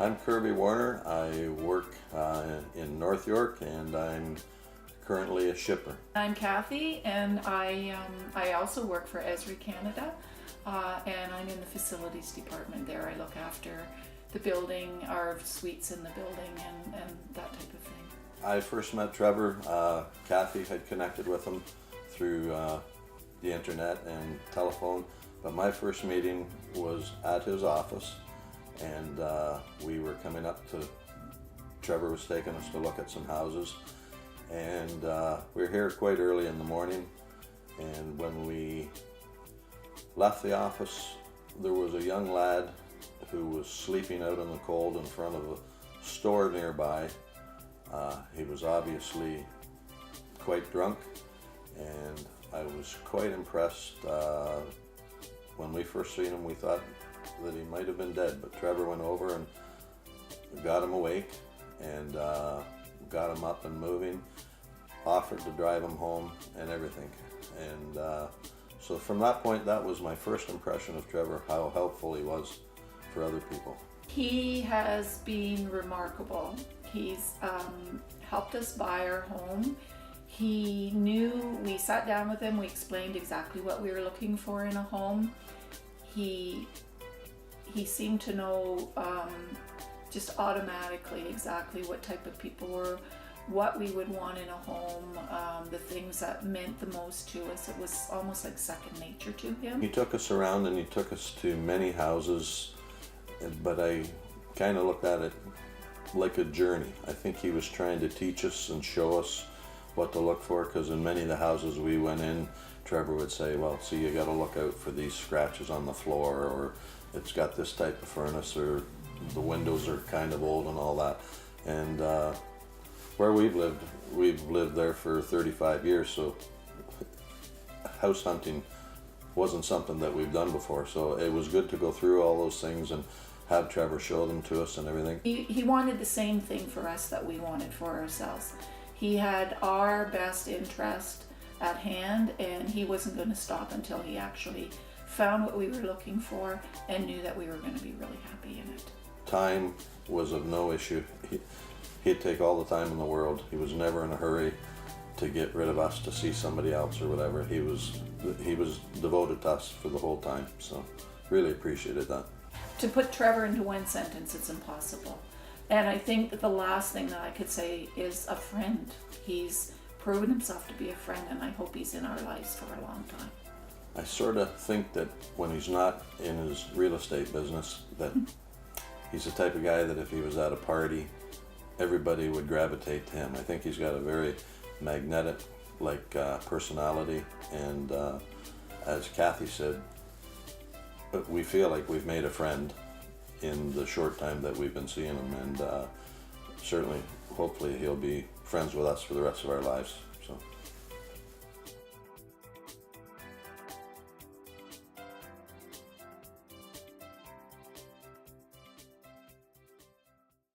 I'm Kirby Warner. I work in North York, and I'm currently a shipper. I'm Kathy, and I also work for Esri Canada, and I'm in the facilities department there. I look after the building, our suites in the building, and that type of thing. I first met Trevor. Kathy had connected with him through the internet and telephone, but my first meeting was at his office, and we were coming up to, Trevor was taking us to look at some houses, and we were here quite early in the morning, and when we left the office, there was a young lad who was sleeping out in the cold in front of a store nearby. He was obviously quite drunk, and I was quite impressed. When we first seen him, we thought that he might have been dead, but Trevor went over and got him awake and got him up and moving, offered to drive him home and everything. And so from that point, that was my first impression of Trevor, how helpful he was for other people. He has been remarkable. He's helped us buy our home. He knew, we sat down with him, we explained exactly what we were looking for in a home. He seemed to know just automatically exactly what type of people were, what we would want in a home, the things that meant the most to us. It was almost like second nature to him. He took us around and he took us to many houses, but I kind of looked at it like a journey. I think he was trying to teach us and show us what to look for, because in many of the houses we went in, Trevor would say, well, see, you got to look out for these scratches on the floor, or it's got this type of furnace, or the windows are kind of old and all that. And where we've lived there for 35 years, so house hunting wasn't something that we've done before, so it was good to go through all those things and have Trevor show them to us and everything. He wanted the same thing for us that we wanted for ourselves. He had our best interest at hand, and he wasn't going to stop until he actually found what we were looking for and knew that we were going to be really happy in it. Time was of no issue. He'd take all the time in the world. He was never in a hurry to get rid of us to see somebody else or whatever. He was devoted to us for the whole time, so really appreciated that. To put Trevor into one sentence, it's impossible. And I think that the last thing that I could say is a friend. He's proven himself to be a friend, and I hope he's in our lives for a long time. I sort of think that when he's not in his real estate business, that he's the type of guy that if he was at a party, everybody would gravitate to him. I think he's got a very magnetic personality, and as Kathy said, we feel like we've made a friend in the short time that we've been seeing him, and certainly, hopefully, he'll be friends with us for the rest of our lives. So.